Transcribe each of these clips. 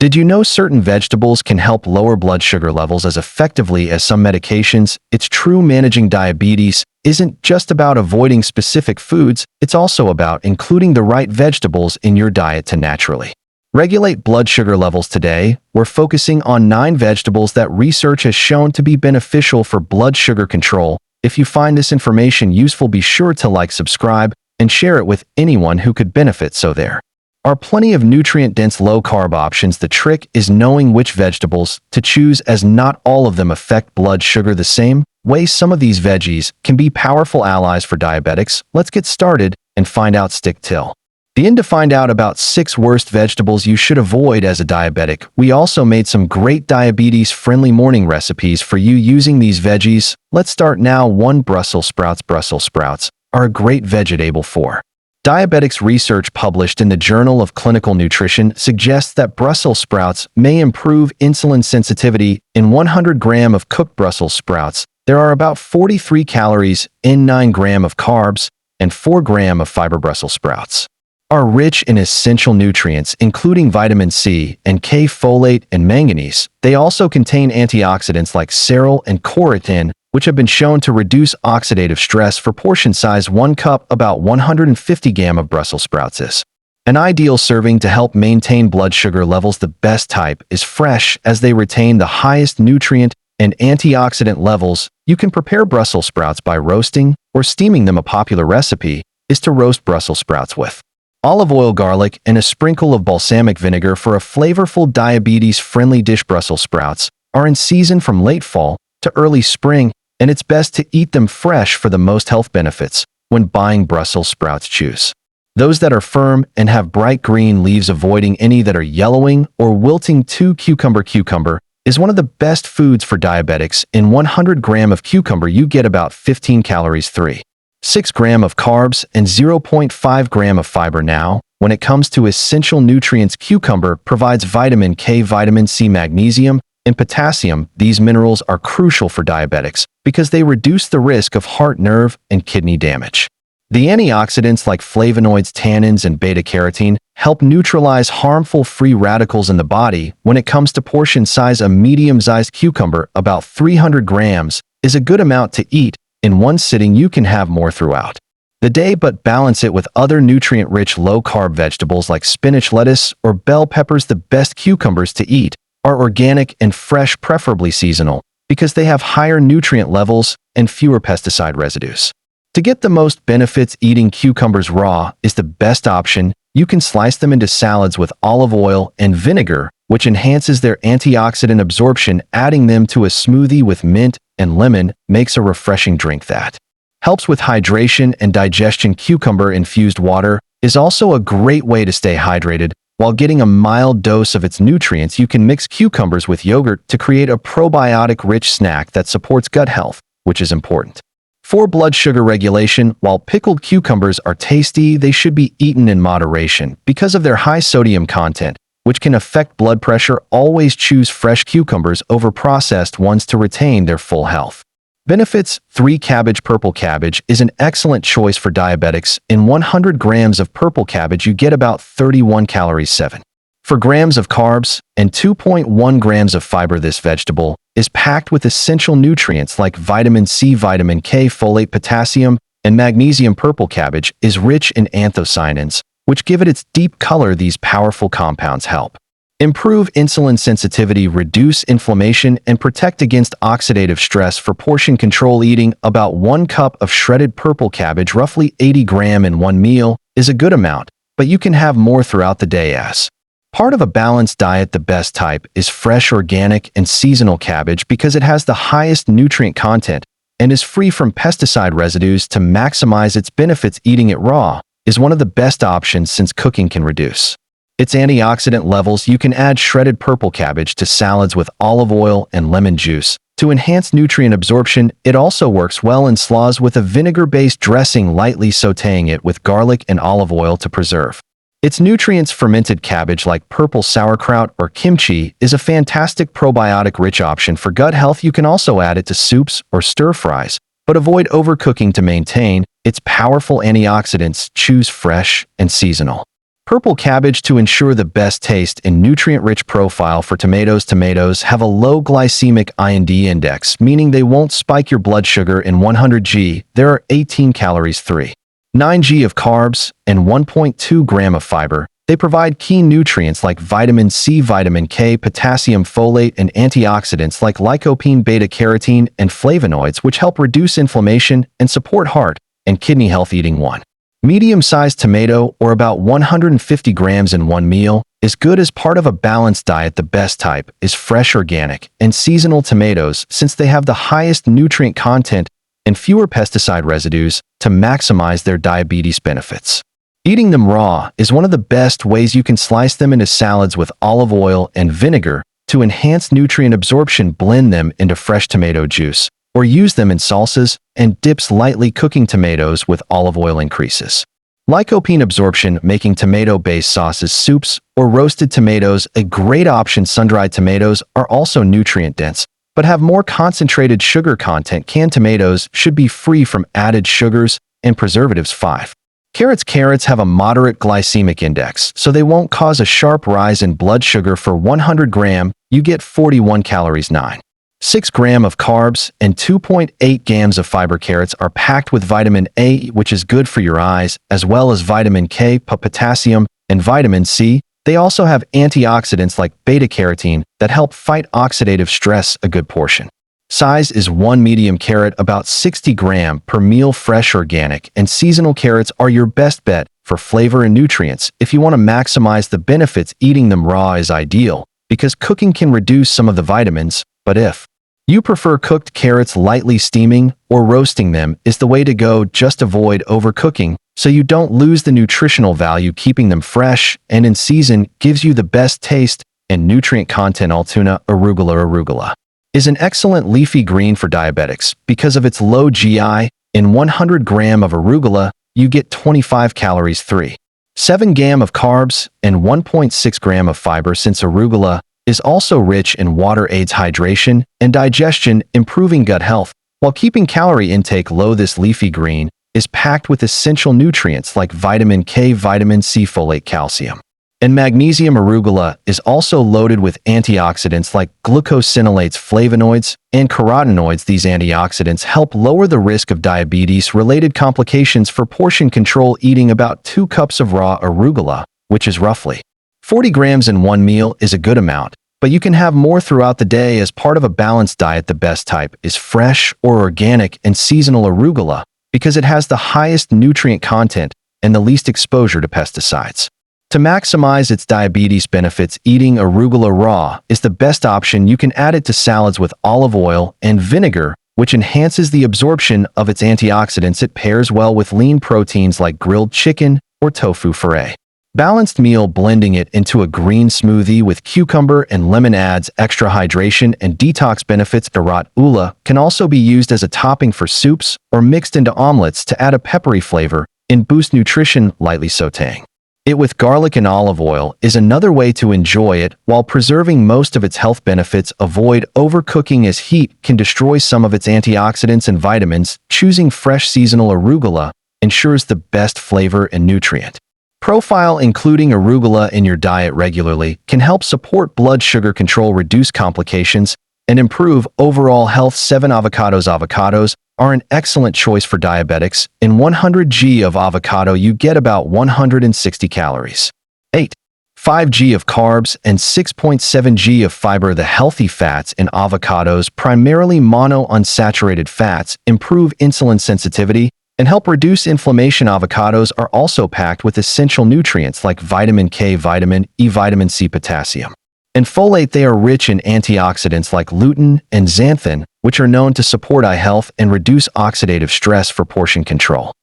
Did you know certain vegetables can help lower blood sugar levels as effectively as some medications? It's true, managing diabetes isn't just about avoiding specific foods, it's also about including the right vegetables in your diet to naturally regulate blood sugar levels. Today, we're focusing on 9 vegetables that research has shown to be beneficial for blood sugar control. If you find this information useful, be sure to like, subscribe, and share it with anyone who could benefit. So there are plenty of nutrient-dense low-carb options. The trick is knowing which vegetables to choose, as not all of them affect blood sugar the same way. Some of these veggies can be powerful allies for diabetics. Let's get started and find out. Stick till the end to find out about 6 worst vegetables you should avoid as a diabetic. We also made some great diabetes-friendly morning recipes for you using these veggies. Let's start now. 1. Brussels sprouts. Brussels sprouts are a great vegetable for diabetics. Research published in the Journal of Clinical Nutrition suggests that Brussels sprouts may improve insulin sensitivity. In 100 grams of cooked Brussels sprouts, there are about 43 calories in 9 grams of carbs and 4 grams of fiber. Brussels sprouts are rich in essential nutrients, including vitamin C and K, folate, and manganese. They also contain antioxidants like serine and quercetin, which have been shown to reduce oxidative stress. For portion size, 1 cup, about 150 grams of Brussels sprouts is an ideal serving to help maintain blood sugar levels. The best type is fresh, as they retain the highest nutrient and antioxidant levels. You can prepare Brussels sprouts by roasting or steaming them. A popular recipe is to roast Brussels sprouts with olive oil, garlic, and a sprinkle of balsamic vinegar for a flavorful diabetes-friendly dish. Brussels sprouts are in season from late fall to early spring, and it's best to eat them fresh for the most health benefits. When buying Brussels sprouts, choose those that are firm and have bright green leaves, avoiding any that are yellowing or wilting. 2. Cucumber. Cucumber is one of the best foods for diabetics. In 100 grams of cucumber, you get about 15 calories, 3.6 grams of carbs, and 0.5 grams of fiber. Now, when it comes to essential nutrients, cucumber provides vitamin K, vitamin C, magnesium, and potassium. These minerals are crucial for diabetics because they reduce the risk of heart, nerve, and kidney damage. The antioxidants like flavonoids, tannins, and beta-carotene help neutralize harmful free radicals in the body. When it comes to portion size, a medium-sized cucumber, about 300 grams, is a good amount to eat in one sitting. You can have more throughout the day, but balance it with other nutrient-rich low-carb vegetables like spinach, lettuce, or bell peppers. The best cucumbers to eat are organic and fresh, preferably seasonal, because they have higher nutrient levels and fewer pesticide residues. To get the most benefits, eating cucumbers raw is the best option. You can slice them into salads with olive oil and vinegar, which enhances their antioxidant absorption. Adding them to a smoothie with mint and lemon makes a refreshing drink that helps with hydration and digestion. Cucumber-infused water is also a great way to stay hydrated while getting a mild dose of its nutrients. You can mix cucumbers with yogurt to create a probiotic-rich snack that supports gut health, which is important for blood sugar regulation. While pickled cucumbers are tasty, they should be eaten in moderation because of their high sodium content, which can affect blood pressure. Always choose fresh cucumbers over processed ones to retain their full health benefits. 3. Cabbage. Purple cabbage is an excellent choice for diabetics. In 100 grams of purple cabbage, you get about 31 calories, 7.4 grams of carbs, and 2.1 grams of fiber. This vegetable is packed with essential nutrients like vitamin C, vitamin K, folate, potassium, and magnesium. Purple cabbage is rich in anthocyanins, which give it its deep color. These powerful compounds help improve insulin sensitivity, reduce inflammation, and protect against oxidative stress. For portion control, eating about 1 cup of shredded purple cabbage, roughly 80 grams, in one meal is a good amount, but you can have more throughout the day as part of a balanced diet. The best type is fresh, organic, and seasonal cabbage because it has the highest nutrient content and is free from pesticide residues. To maximize its benefits, eating it raw is one of the best options since cooking can reduce its antioxidant levels. You can add shredded purple cabbage to salads with olive oil and lemon juice to enhance nutrient absorption. It also works well in slaws with a vinegar-based dressing, lightly sautéing it with garlic and olive oil to preserve its nutrients. Fermented cabbage like purple sauerkraut or kimchi is a fantastic probiotic-rich option for gut health. You can also add it to soups or stir-fries, but avoid overcooking to maintain its powerful antioxidants. Choose fresh and seasonal Purple cabbage to ensure the best taste and nutrient-rich profile for tomatoes. Tomatoes have a low glycemic index, meaning they won't spike your blood sugar. In 100 g, there are 18 calories, 3.9 g of carbs, and 1.2 gram of fiber. They provide key nutrients like vitamin C, vitamin K, potassium, folate, and antioxidants like lycopene, beta-carotene, and flavonoids, which help reduce inflammation and support heart and kidney health. Eating one medium-sized tomato, or about 150 grams in one meal, is good as part of a balanced diet. The best type is fresh, organic, and seasonal tomatoes, since they have the highest nutrient content and fewer pesticide residues to maximize their diabetes benefits. Eating them raw is one of the best ways. You can slice them into salads with olive oil and vinegar to enhance nutrient absorption. Blend them into fresh tomato juice, or use them in salsas and dips. Lightly cooking tomatoes with olive oil increases lycopene absorption, making tomato-based sauces, soups, or roasted tomatoes a great option. Sun-dried tomatoes are also nutrient-dense, but have more concentrated sugar content. Canned tomatoes should be free from added sugars and preservatives. 5. Carrots have a moderate glycemic index, so they won't cause a sharp rise in blood sugar. For 100 gram, you get 41 calories, 9.6 gram of carbs, and 2.8 grams of fiber. Carrots are packed with vitamin A, which is good for your eyes, as well as vitamin K, potassium, and vitamin C. They also have antioxidants like beta-carotene that help fight oxidative stress. A good portion size is one medium carrot, about 60 gram per meal. Fresh, organic, and seasonal carrots are your best bet for flavor and nutrients. If you want to maximize the benefits, eating them raw is ideal because cooking can reduce some of the vitamins, but if you prefer cooked carrots, lightly steaming or roasting them is the way to go. Just avoid overcooking so you don't lose the nutritional value. Keeping them fresh and in season gives you the best taste and nutrient content. Altoona arugula is an excellent leafy green for diabetics because of its low GI. In 100 gram of arugula, you get 25 calories, 3.7 gram of carbs, and 1.6 gram of fiber. Since arugula is also rich in water, aids hydration and digestion, improving gut health while keeping calorie intake low. This leafy green is packed with essential nutrients like vitamin K, vitamin C, folate, calcium, and magnesium. Arugula is also loaded with antioxidants like glucosinolates, flavonoids, and carotenoids. These antioxidants help lower the risk of diabetes-related complications. For portion control, eating about 2 cups of raw arugula, which is roughly 40 grams in one meal, is a good amount, but you can have more throughout the day as part of a balanced diet. The best type is fresh or organic and seasonal arugula because it has the highest nutrient content and the least exposure to pesticides. To maximize its diabetes benefits, eating arugula raw is the best option. You can add it to salads with olive oil and vinegar, which enhances the absorption of its antioxidants. It pairs well with lean proteins like grilled chicken or tofu. For a balanced meal, blending it into a green smoothie with cucumber and lemon adds extra hydration and detox benefits. Arugula can also be used as a topping for soups or mixed into omelets to add a peppery flavor and boost nutrition. Lightly sautéing it with garlic and olive oil is another way to enjoy it while preserving most of its health benefits. Avoid overcooking as heat can destroy some of its antioxidants and vitamins. Choosing fresh seasonal arugula ensures the best flavor and nutrient profile. Including arugula in your diet regularly can help support blood sugar control, reduce complications, and improve overall health. 7. Avocados are an excellent choice for diabetics. In 100 g of avocado, you get about 160 calories, 8.5 g of carbs, and 6.7 g of fiber. The healthy fats in avocados, primarily monounsaturated fats, improve insulin sensitivity and help reduce inflammation. Avocados are also packed with essential nutrients like vitamin K, vitamin E, vitamin C, potassium, and folate. They are rich in antioxidants like lutein and xanthan, which are known to support eye health and reduce oxidative stress. For portion control,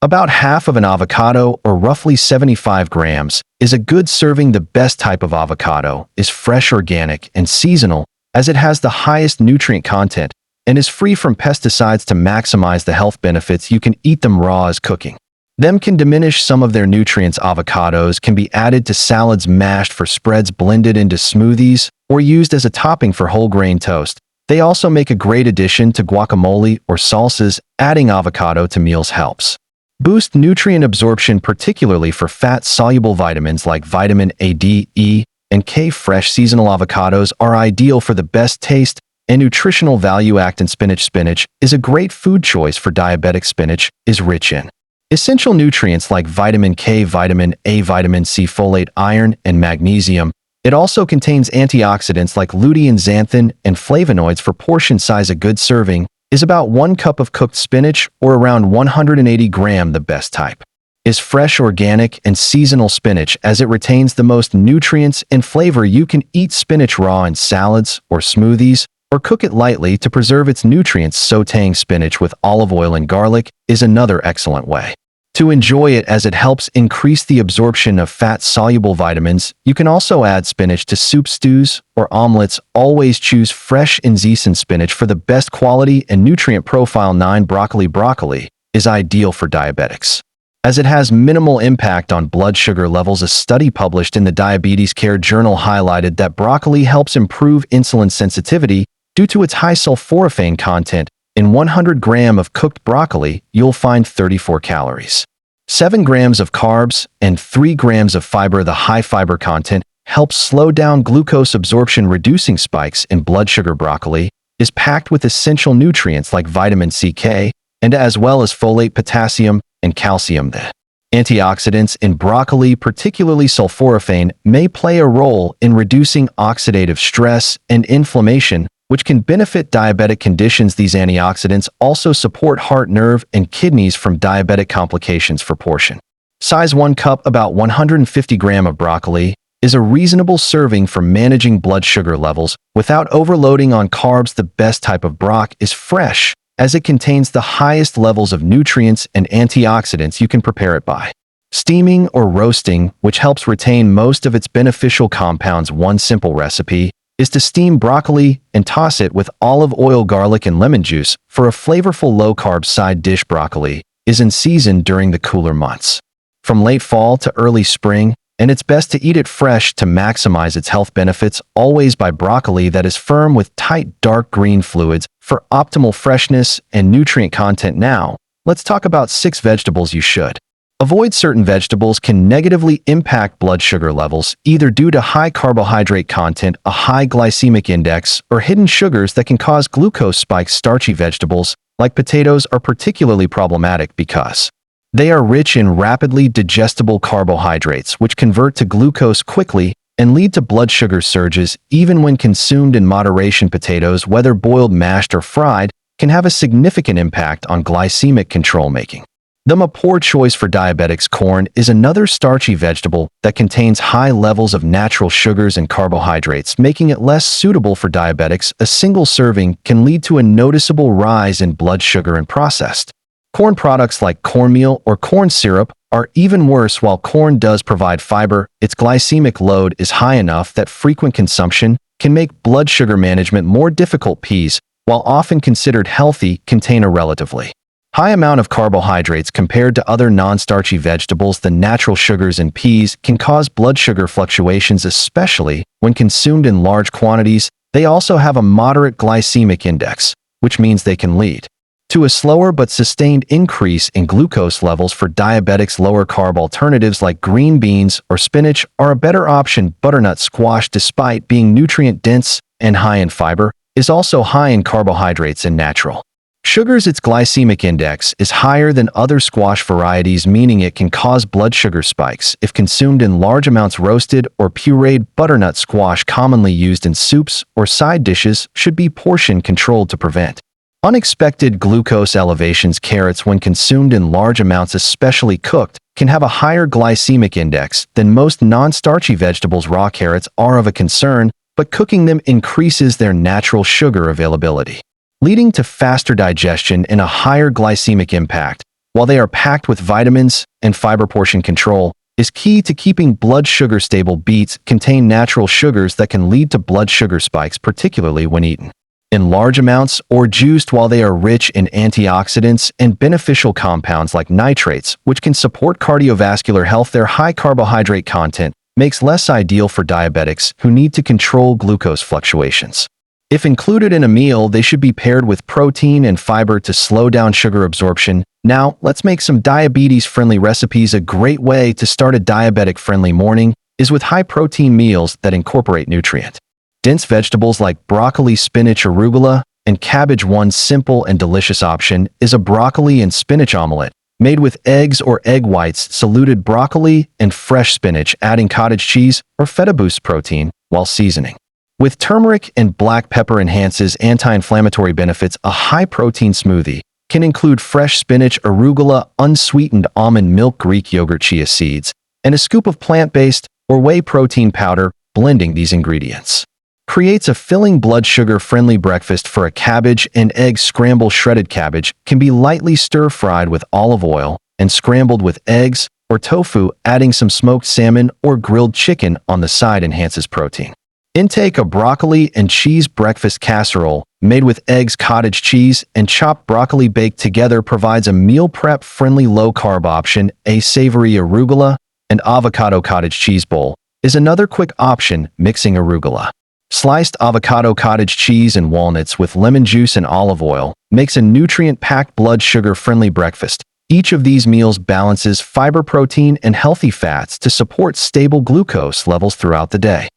about half of an avocado, or roughly 75 grams, is a good serving. The best type of avocado is fresh, organic, and seasonal, as it has the highest nutrient content and is free from pesticides. To maximize the health benefits, you can eat them raw, as cooking them can diminish some of their nutrients. Avocados can be added to salads, mashed for spreads, blended into smoothies, or used as a topping for whole grain toast. They also make a great addition to guacamole or salsas. Adding avocado to meals helps boost nutrient absorption, particularly for fat-soluble vitamins like vitamin A, D, E, and K. Fresh seasonal avocados are ideal for the best taste and nutritional value. Actin spinach. Spinach is a great food choice for diabetic. Spinach is rich in essential nutrients like vitamin K, vitamin A, vitamin C, folate, iron, and magnesium. It also contains antioxidants like lutein, xanthan, and flavonoids. For portion size, a good serving is about 1 cup of cooked spinach, or around 180 grams. The best type is fresh, organic, and seasonal spinach, as it retains the most nutrients and flavor. You can eat spinach raw in salads or smoothies, or cook it lightly to preserve its nutrients. Sautéing spinach with olive oil and garlic is another excellent way to enjoy it, as it helps increase the absorption of fat-soluble vitamins. You can also add spinach to soup, stews, or omelets. Always choose fresh and seasoned spinach for the best quality and nutrient profile. 9. Broccoli. Broccoli is ideal for diabetics, as it has minimal impact on blood sugar levels. A study published in the Diabetes Care journal highlighted that broccoli helps improve insulin sensitivity due to its high sulforaphane content. In 100 grams of cooked broccoli, you'll find 34 calories, 7 grams of carbs, and 3 grams of fiber. The high fiber content helps slow down glucose absorption, reducing spikes in blood sugar. Broccoli is packed with essential nutrients like vitamin C, K, and as well as folate, potassium, and calcium. The antioxidants in broccoli, particularly sulforaphane, may play a role in reducing oxidative stress and inflammation, which can benefit diabetic conditions. These antioxidants also support heart, nerve, and kidneys from diabetic complications. For portion size, 1 cup, about 150 grams of broccoli, is a reasonable serving for managing blood sugar levels without overloading on carbs. The best type of broccoli is fresh, as it contains the highest levels of nutrients and antioxidants. You can prepare it by steaming or roasting, which helps retain most of its beneficial compounds. One simple recipe is to steam broccoli and toss it with olive oil, garlic, and lemon juice for a flavorful low-carb side dish. Broccoli is in season during the cooler months, from late fall to early spring, and it's best to eat it fresh to maximize its health benefits. Always buy broccoli that is firm with tight dark green fluids for optimal freshness and nutrient content. Now, let's talk about 6 vegetables you should avoid. Certain vegetables can negatively impact blood sugar levels, either due to high carbohydrate content, a high glycemic index, or hidden sugars that can cause glucose spikes. Starchy vegetables, like potatoes, are particularly problematic because they are rich in rapidly digestible carbohydrates, which convert to glucose quickly and lead to blood sugar surges. Even when consumed in moderation, potatoes, whether boiled, mashed, or fried, can have a significant impact on glycemic control, making them a poor choice for diabetics. Corn is another starchy vegetable that contains high levels of natural sugars and carbohydrates, making it less suitable for diabetics. A single serving can lead to a noticeable rise in blood sugar, and processed corn products like cornmeal or corn syrup are even worse. While corn does provide fiber, its glycemic load is high enough that frequent consumption can make blood sugar management more difficult. Peas, while often considered healthy, contain a relatively high amount of carbohydrates compared to other non-starchy vegetables. The natural sugars in peas can cause blood sugar fluctuations, especially when consumed in large quantities. They also have a moderate glycemic index, which means they can lead to a slower but sustained increase in glucose levels. For diabetics, lower carb alternatives like green beans or spinach are a better option. Butternut squash, despite being nutrient dense and high in fiber, is also high in carbohydrates and natural sugars. Its glycemic index is higher than other squash varieties, meaning it can cause blood sugar spikes if consumed in large amounts. Roasted or pureed butternut squash, commonly used in soups or side dishes, should be portion controlled to prevent unexpected glucose elevations. Carrots, when consumed in large amounts, especially cooked, can have a higher glycemic index than most non-starchy vegetables. Raw carrots are of a concern, but cooking them increases their natural sugar availability, leading to faster digestion and a higher glycemic impact. While they are packed with vitamins and fiber, portion control is key to keeping blood sugar stable. Beets contain natural sugars that can lead to blood sugar spikes, particularly when eaten in large amounts or juiced. While they are rich in antioxidants and beneficial compounds like nitrates, which can support cardiovascular health, their high carbohydrate content makes less ideal for diabetics who need to control glucose fluctuations. If included in a meal, they should be paired with protein and fiber to slow down sugar absorption. Now, let's make some diabetes-friendly recipes. A great way to start a diabetic-friendly morning is with high-protein meals that incorporate nutrient-dense vegetables like broccoli, spinach, arugula, and cabbage. One simple and delicious option is a broccoli and spinach omelet, made with eggs or egg whites, saluted broccoli, and fresh spinach. Adding cottage cheese or feta boosts protein while seasoning with turmeric and black pepper enhances anti-inflammatory benefits. A high-protein smoothie can include fresh spinach, arugula, unsweetened almond milk, Greek yogurt, chia seeds, and a scoop of plant-based or whey protein powder. Blending these ingredients creates a filling, blood sugar-friendly breakfast. For a cabbage and egg scramble, shredded cabbage can be lightly stir-fried with olive oil and scrambled with eggs or tofu. Adding some smoked salmon or grilled chicken on the side enhances protein intake. A broccoli and cheese breakfast casserole made with eggs, cottage cheese, and chopped broccoli baked together provides a meal prep friendly low-carb option. A savory arugula and avocado cottage cheese bowl is another quick option. Mixing arugula, sliced avocado, cottage cheese, and walnuts with lemon juice and olive oil makes a nutrient-packed, blood sugar-friendly breakfast. Each of these meals balances fiber, protein, and healthy fats to support stable glucose levels throughout the day.